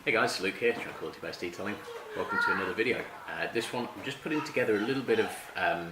Hey guys, Luke here, Tranquility based detailing. Welcome to another video. This one, I'm just putting together a little bit of a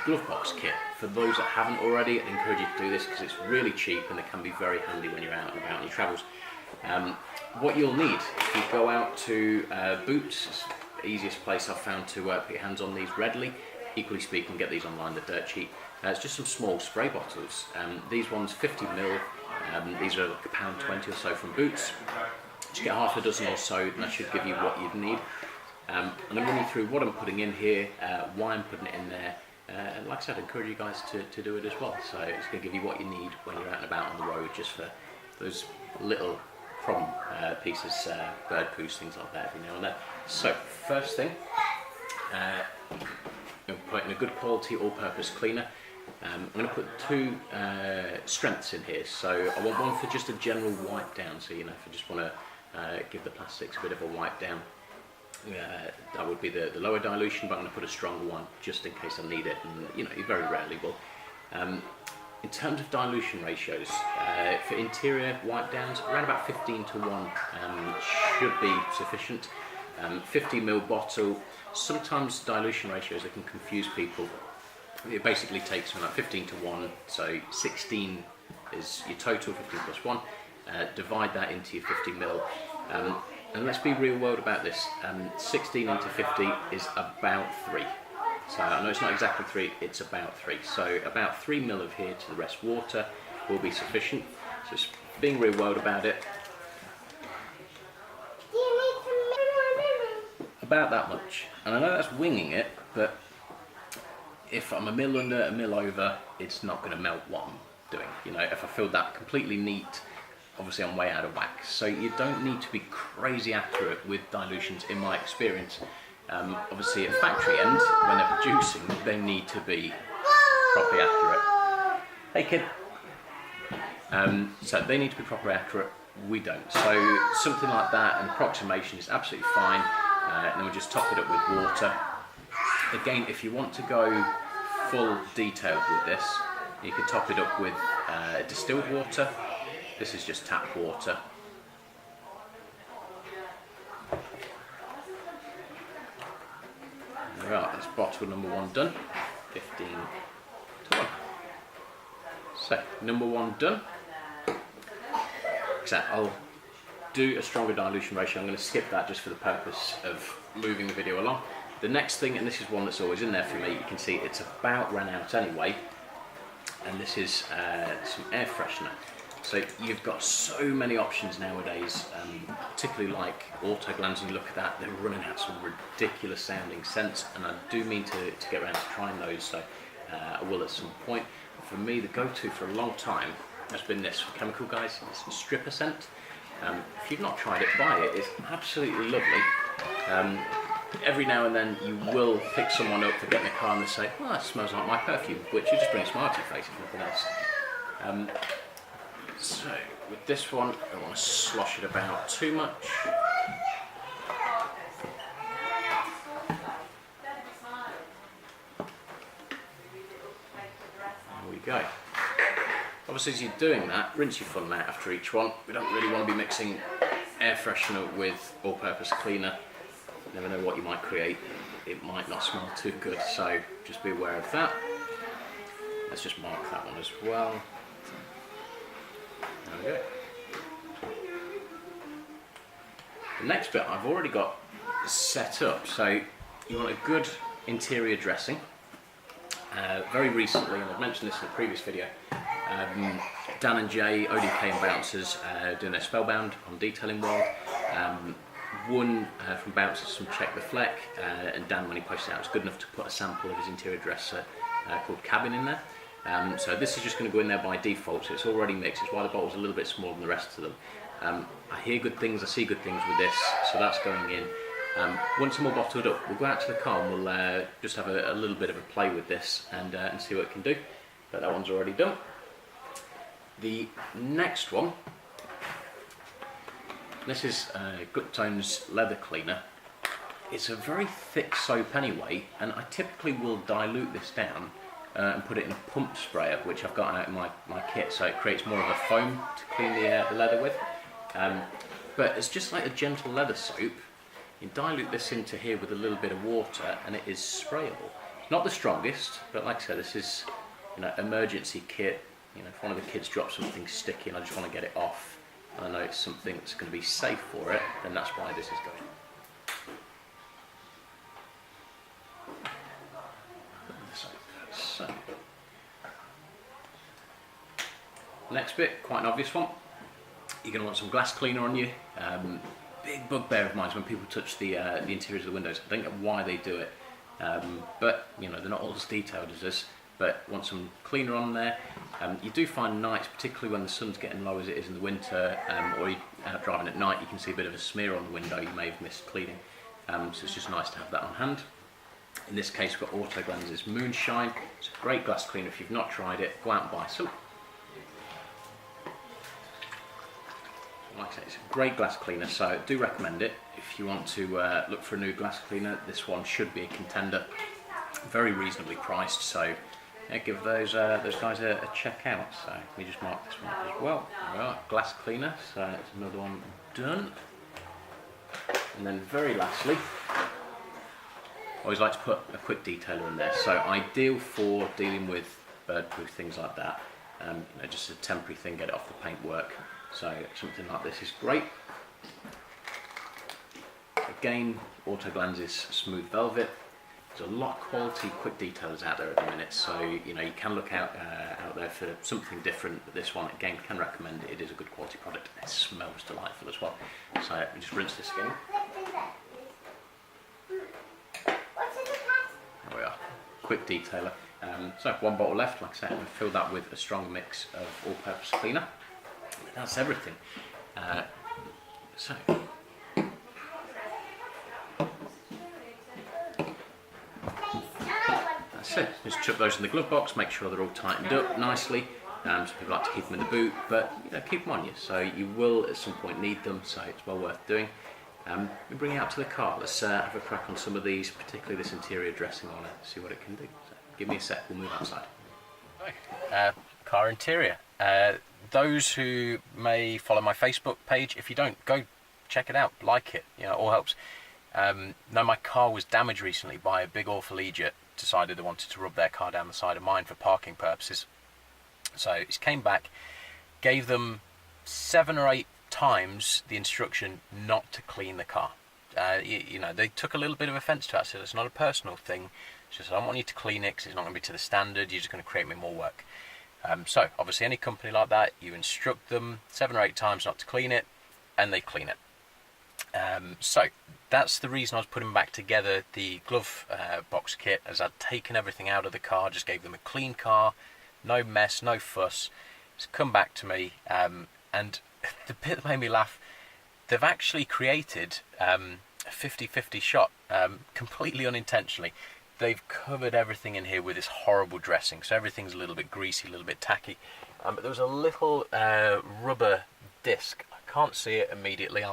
Glovebox kit. For those that haven't already, I'd encourage you to do this because it's really cheap and it can be very handy when you're out and about on your travels. What you'll need, if you go out to Boots, it's the easiest place I've found to put your hands on these readily. Equally speaking, get these online, they're dirt cheap. It's just some small spray bottles. These ones 50ml, these are like £1.20 or so from Boots. Just get half a dozen or so and that should give you what you'd need. I'm going to run you through what I'm putting in here, why I'm putting it in there, and like I said, I encourage you guys to do it as well. So it's going to give you what you need when you're out and about on the road, just for those little problem pieces, bird poos, things like that every now and then. So first thing, I'm putting a good quality all-purpose cleaner. I'm going to put two strengths in here. So I want one for just a general wipe down, so you know, if I just want to give the plastics a bit of a wipe down, that would be the lower dilution, but I'm going to put a stronger one just in case I need it, and you know, you very rarely will. In terms of dilution ratios, for interior wipe downs, around about 15:1 should be sufficient. 50ml bottle, sometimes dilution ratios that can confuse people. It basically takes around 15:1, so 16 is your total, 15 plus 1. Divide that into your 50ml. And let's be real world about this. 16 into 50 is about 3. So I know it's not exactly 3, it's about 3. So about 3ml of here to the rest water will be sufficient. So just being real world about it. About that much. And I know that's winging it, but if I'm a mil under, a mil over, it's not going to melt what I'm doing. You know, if I filled that completely neat, obviously I'm way out of whack. So you don't need to be crazy accurate with dilutions in my experience. Obviously at factory end, when they're producing, they need to be properly accurate. Hey kid. So they need to be properly accurate, we don't. So something like that, an approximation is absolutely fine. And then we'll just top it up with water. Again, if you want to go full detailed with this, you can top it up with distilled water. This is just tap water. Right, that's bottle number 1 done. 15:1. So, number 1 done. So I'll do a stronger dilution ratio. I'm going to skip that just for the purpose of moving the video along. The next thing, and this is one that's always in there for me, you can see it's about ran out anyway, and this is some air freshener. So you've got so many options nowadays, particularly like Autoglanz, and you look at that, they're running out some ridiculous sounding scents, and I do mean to get around to trying those, so I will at some point. For me, the go-to for a long time has been this chemical, guys. It's a stripper scent. If you've not tried it, buy it. It's absolutely lovely. Every now and then you will pick someone up to get in the car and they say, "Oh, that smells like my perfume," which you just bring a smile to your face if nothing else. So with this one, I don't want to slosh it about too much. There we go. Obviously, as you're doing that, rinse your funnel out after each one. We don't really want to be mixing air freshener with all-purpose cleaner. You never know what you might create. It might not smell too good, so just be aware of that. Let's just mark that one as well. There we go. The next bit I've already got set up. So you want a good interior dressing. Very recently, and I've mentioned this in the previous video, Dan and Jay, ODK and Bouncers, doing their Spellbound on Detailing World. One from Bouncers from Check the Fleck, and Dan, when he posted it out, was good enough to put a sample of his interior dresser called Cabin in there. So this is just going to go in there by default, so it's already mixed. It's why the bottle's a little bit smaller than the rest of them. I hear good things, I see good things with this, so that's going in. Once I'm all bottled up, we'll go out to the car and we'll just have a little bit of a play with this and see what it can do. But that one's already done. The next one, this is Gliptone's leather cleaner. It's a very thick soap anyway, and I typically will dilute this down and put it in a pump sprayer, which I've got out in my kit, so it creates more of a foam to clean the leather with. But it's just like a gentle leather soap. You dilute this into here with a little bit of water and it is sprayable. Not the strongest, but like I said, this is, you know, emergency kit. You know, if one of the kids drops something sticky and I just want to get it off, and I know it's something that's going to be safe for it, then that's why this is going. So, next bit, quite an obvious one. You're going to want some glass cleaner on you. Big bugbear of mine is when people touch the interiors of the windows. I don't get why they do it, but you know, they're not all as detailed as this. But want some cleaner on there. You do find nights, particularly when the sun's getting low as it is in the winter, or you're out driving at night, you can see a bit of a smear on the window. You may have missed cleaning, so it's just nice to have that on hand. In this case, we've got Autoglanz's Moonshine. It's a great glass cleaner. If you've not tried it, go out and buy some. Like I say, it's a great glass cleaner, so I do recommend it. If you want to look for a new glass cleaner, this one should be a contender. Very reasonably priced, so yeah, give those guys a check out. So let me just mark this one up as well. There we are, glass cleaner, so it's another one done. And then very lastly, I always like to put a quick detailer in there. So ideal for dealing with bird-proof things like that. You know, just a temporary thing, get it off the paintwork. So something like this is great. Again, Autoglanz's Smooth Velvet. There's a lot of quality quick detailers out there at the minute, so you know, you can look out there for something different. But this one, again, can recommend it. It is a good quality product. It smells delightful as well. So we just rinse this again. There we are, quick detailer. So one bottle left. Like I said, I'm going to fill that with a strong mix of all-purpose cleaner. That's everything. So. That's it. Just chuck those in the glove box, make sure they're all tightened up nicely. Some people like to keep them in the boot, but you know, keep them on you. So you will at some point need them, so it's well worth doing. We bring it out to the car. Let's have a crack on some of these, particularly this interior dressing on it, see what it can do. So give me a sec, we'll move outside. Car interior. Those who may follow my Facebook page, if you don't, go check it out, like it, you know, it all helps. No, my car was damaged recently by a big awful idiot. Decided they wanted to rub their car down the side of mine for parking purposes. So it came back, gave them 7 or 8 times the instruction not to clean the car. You know, they took a little bit of offence to it. So it's not a personal thing. It's just I don't want you to clean it because it's not going to be to the standard. You're just going to create me more work. So obviously any company like that, you instruct them 7 or 8 times not to clean it, and they clean it. So that's the reason I was putting back together the glove box kit, as I'd taken everything out of the car, just gave them a clean car, no mess, no fuss. It's come back to me, and the bit that made me laugh, they've actually created a 50-50 shot, completely unintentionally. They've covered everything in here with this horrible dressing, so everything's a little bit greasy, a little bit tacky. But there was a little rubber disc. I can't see it immediately.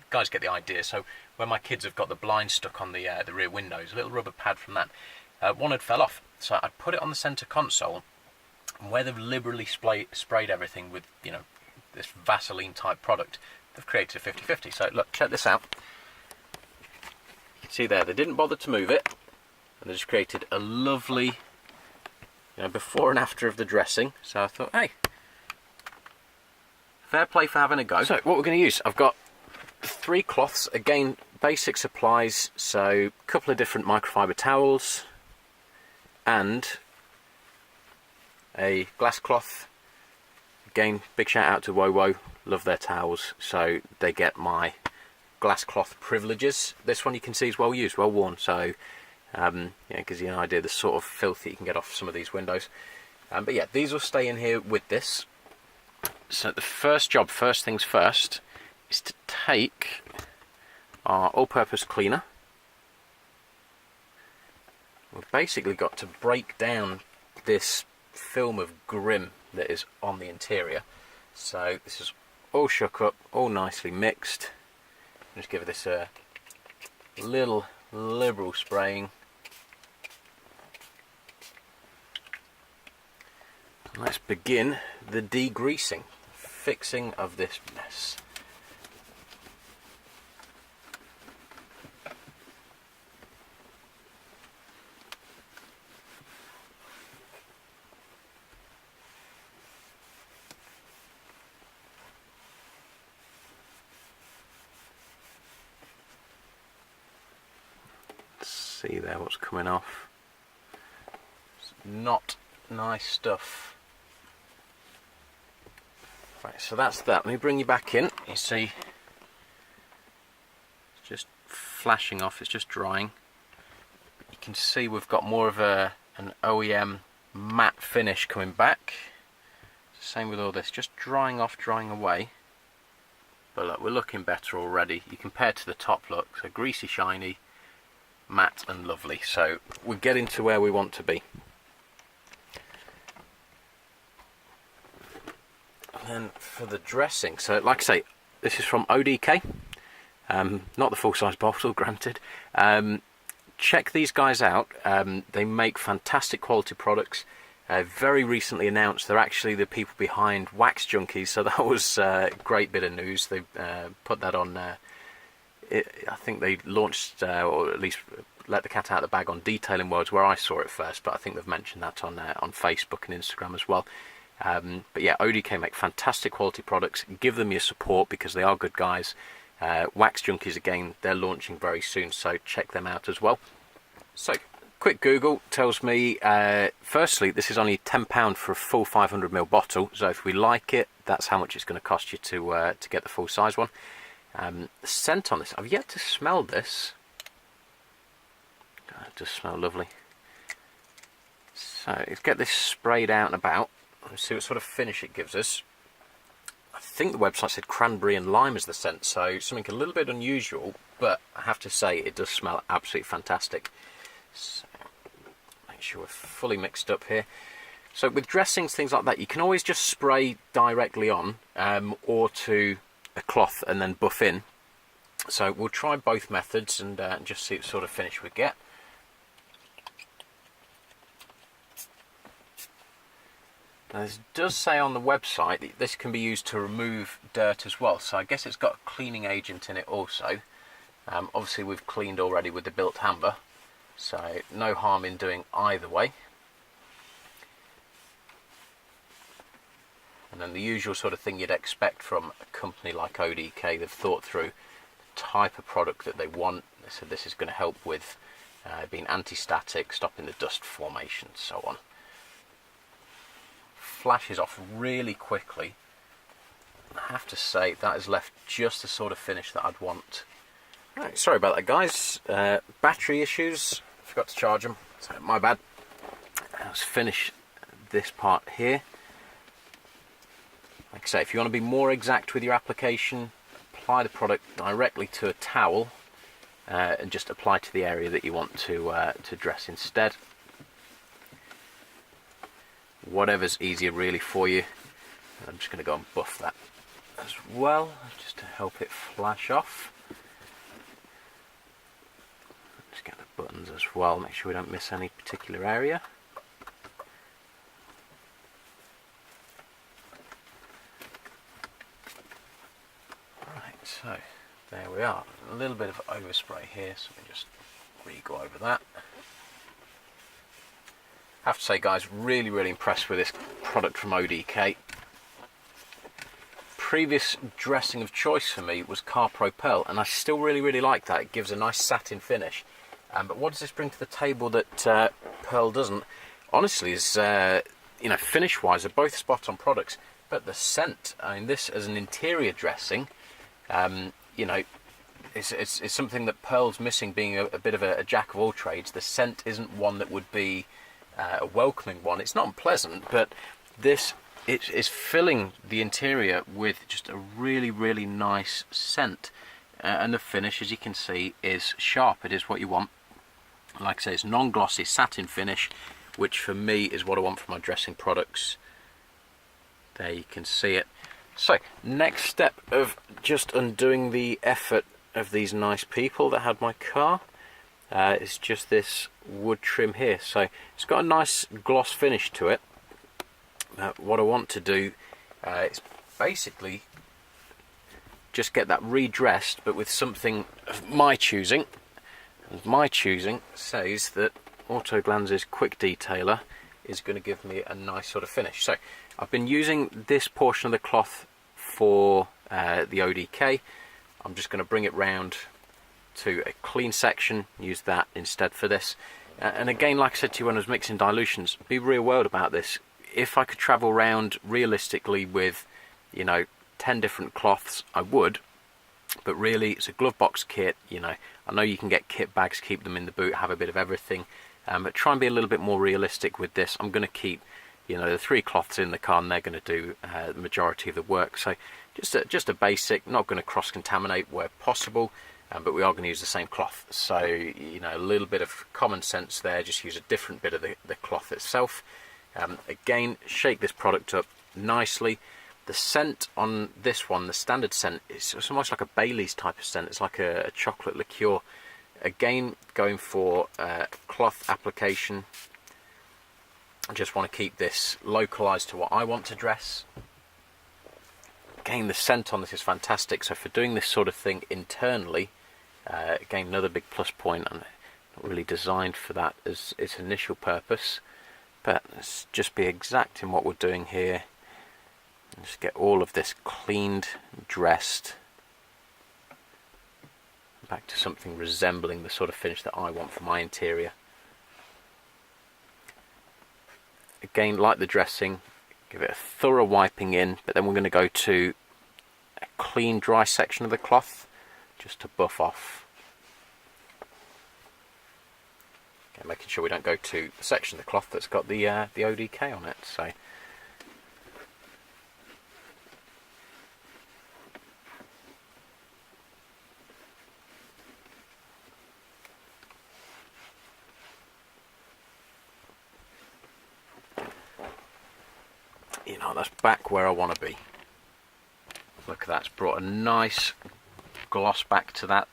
Guys get the idea. So when my kids have got the blinds stuck on the rear windows, a little rubber pad from that, one had fell off. So I put it on the centre console, and where they've liberally sprayed everything with, you know, this Vaseline type product, they've created a 50-50. So look, check this out. You can see there, they didn't bother to move it, and they just created a lovely, you know, before and after of the dressing. So I thought, hey, fair play for having a go. So what we're going to use, I've got 3 cloths, again basic supplies, so a couple of different microfiber towels and a glass cloth. Again, big shout out to Wowo, love their towels, so they get my glass cloth privileges. This one you can see is well used, well worn, so yeah, gives you an idea of the sort of filth that you can get off some of these windows. But yeah, these will stay in here with this. So the first job, first things first, is to take our all-purpose cleaner. We've basically got to break down this film of grim that is on the interior. So this is all shook up, all nicely mixed. Just give this a little liberal spraying. Let's begin the degreasing, fixing of this mess. see there what's coming off. It's not nice stuff. Right, so that's that. Let me bring you back in. You see, it's just flashing off, it's just drying. You can see we've got more of an OEM matte finish coming back. Same with all this, just drying off, drying away. But look, we're looking better already. You compare to the top look, so greasy, shiny, matte and lovely. So we're getting to where we want to be. And then for the dressing, so like I say, this is from ODK. Not the full-size bottle, granted. Check these guys out. They make fantastic quality products. Very recently announced they're actually the people behind Wax Junkies, so that was a great bit of news. They put that on, I think they launched, or at least let the cat out of the bag on Detailing Worlds, where I saw it first, but I think they've mentioned that on Facebook and Instagram as well. But yeah, ODK make fantastic quality products. Give them your support because they are good guys. Wax Junkies, again, they're launching very soon, so check them out as well. So, quick Google tells me, firstly, this is only £10 for a full 500ml bottle, so if we like it, that's how much it's going to cost you to get the full size one. The scent on this, I've yet to smell this. It does smell lovely. So, let's get this sprayed out and about. Let's see what sort of finish it gives us. I think the website said cranberry and lime is the scent, so something a little bit unusual, but I have to say it does smell absolutely fantastic. So, make sure we're fully mixed up here. So with dressings, things like that, you can always just spray directly on, or to a cloth and then buff in. So we'll try both methods and just see what sort of finish we get. Now this does say on the website that this can be used to remove dirt as well, so I guess it's got a cleaning agent in it also. Obviously we've cleaned already with the Bilt Hamber, so no harm in doing either way. And then the usual sort of thing you'd expect from a company like ODK. They've thought through the type of product that they want. They said this is going to help with being anti-static, stopping the dust formation, and so on. Flashes off really quickly. I have to say that has left just the sort of finish that I'd want. Right, sorry about that, guys. Battery issues. Forgot to charge them. So my bad. Let's finish this part here. Like I say, if you want to be more exact with your application, apply the product directly to a towel and just apply to the area that you want to dress instead. Whatever's easier really for you. I'm just going to go and buff that as well, just to help it flash off. Just get the buttons as well, make sure we don't miss any particular area. Right, so there we are. A little bit of overspray here, so we just re-go over that. I have to say, guys, really impressed with this product from ODK. Previous dressing of choice for me was Car Pro Pearl, and I still really like that. It gives a nice satin finish. But what does this bring to the table that Pearl doesn't? Honestly, is you know, finish-wise, they're both spot-on products. But the scent, I mean, this as an interior dressing, you know, it's something that Pearl's missing, being a bit of a jack of all trades. The scent isn't one that would be a welcoming one. It's not unpleasant, but this is filling the interior with just a really nice scent, and the finish, as you can see, is sharp. It is what you want. Like I say, it's non-glossy satin finish, which for me is what I want for my dressing products. There you can see it. So next step of just undoing the effort of these nice people that had my car, it's just this wood trim here. So it's got a nice gloss finish to it. What I want to do is basically just get that redressed, but with something of my choosing. And my choosing says that Autoglanz's Quick Detailer is going to give me a nice sort of finish. So I've been using this portion of the cloth for the ODK. I'm just going to bring it round to a clean section, use that instead for this. And again, like I said to you when I was mixing dilutions, be real world about this. If I could travel around realistically with, you know, 10 different cloths, I would. But really, it's a Glovebox kit. You know, I know you can get kit bags, keep them in the boot, have a bit of everything. But try and be a little bit more realistic with this. I'm going to keep, you know, the 3 cloths in the car, and they're going to do the majority of the work. So just a basic, not going to cross-contaminate where possible, but we are going to use the same cloth. So, you know, a little bit of common sense there, just use a different bit of the cloth itself. Again, shake this product up nicely. The scent on this one, the standard scent, it's almost like a Bailey's type of scent. It's like a chocolate liqueur. Again, going for cloth application. I just want to keep this localized to what I want to dress. Again, the scent on this is fantastic. So for doing this sort of thing internally, again, another big plus point. And not really designed for that as its initial purpose. But let's just be exact in what we're doing here. Just get all of this cleaned, dressed, back to something resembling the sort of finish that I want for my interior. Again, like the dressing, give it a thorough wiping in, but then we're going to go to a clean, dry section of the cloth, just to buff off. Okay, making sure we don't go to the section of the cloth that's got the ODK on it. So. You know, that's back where I want to be. Look at that, it's brought a nice gloss back to that.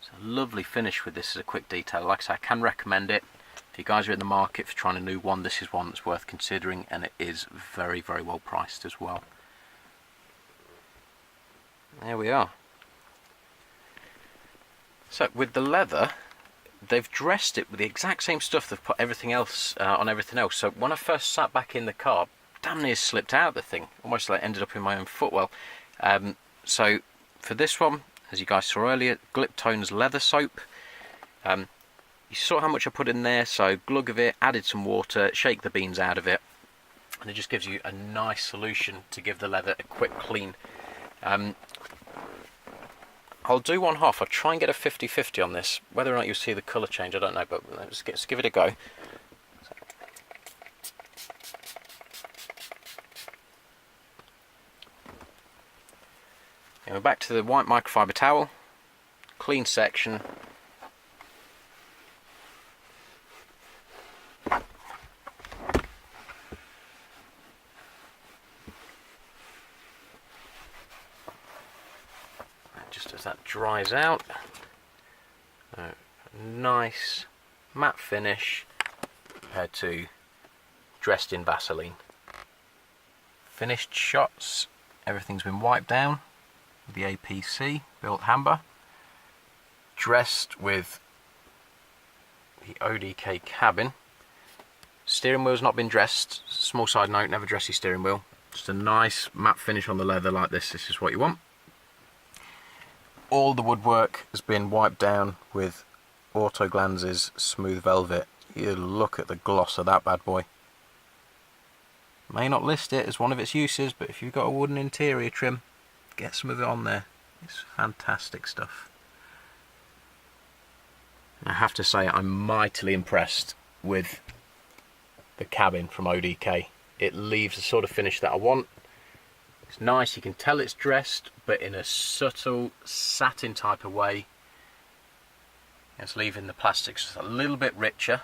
It's a lovely finish with this as a quick detail. Like I say, I can recommend it. If you guys are in the market for trying a new one, this is one that's worth considering, and it is very, very well priced as well. There we are. So with the leather, they've dressed it with the exact same stuff they've put everything else on everything else. So when I first sat back in the car, damn near slipped out the thing, almost like ended up in my own footwell. So for this one, as you guys saw earlier, Gliptone's leather soap. You saw how much I put in there, so glug of it, added some water, shake the beans out of it, and it just gives you a nice solution to give the leather a quick clean. I'll do one half. I'll try and get a 50-50 on this. Whether or not you'll see the colour change, I don't know, but let's give it a go. And we're back to the white microfiber towel, clean section. Just as that dries out, nice matte finish compared to dressed in Vaseline. Finished shots, everything's been wiped down with the APC Bilt Hamber, dressed with the ODK Cabin. Steering wheel's not been dressed. Small side note, never dress your steering wheel. Just a nice matte finish on the leather like this. This is what you want. All the woodwork has been wiped down with Autoglanz's smooth velvet. You look at the gloss of that bad boy. May not list it as one of its uses, but if you've got a wooden interior trim, get some of it on there. It's fantastic stuff. I have to say, I'm mightily impressed with the Cabin from ODK. It leaves the sort of finish that I want. It's nice, you can tell it's dressed, but in a subtle satin type of way. It's leaving the plastics just a little bit richer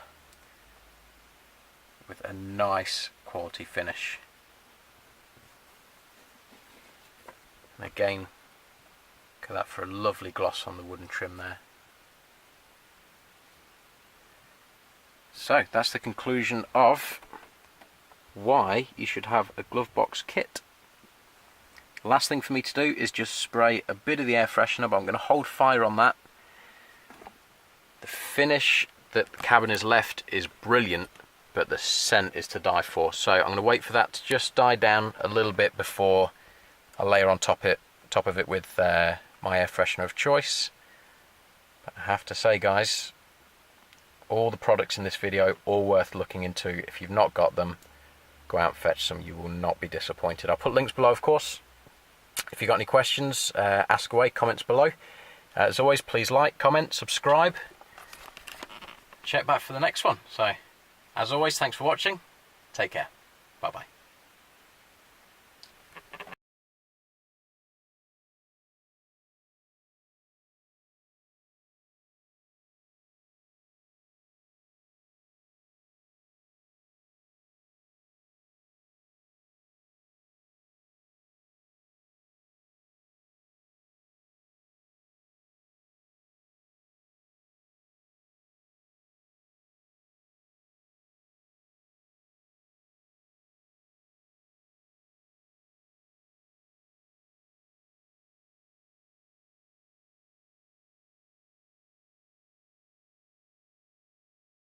with a nice quality finish. And again, look at that for a lovely gloss on the wooden trim there. So that's the conclusion of why you should have a Glovebox kit. Last thing for me to do is just spray a bit of the air freshener, but I'm going to hold fire on that. The finish that the Cabin is left is brilliant, but the scent is to die for. So I'm going to wait for that to just die down a little bit before I layer on top of it with my air freshener of choice. But I have to say, guys, all the products in this video, all worth looking into. If you've not got them, go out and fetch some. You will not be disappointed. I'll put links below, of course. If you've got any questions, ask away, comments below. As always, please like, comment, subscribe. Check back for the next one. So, as always, thanks for watching. Take care. Bye-bye.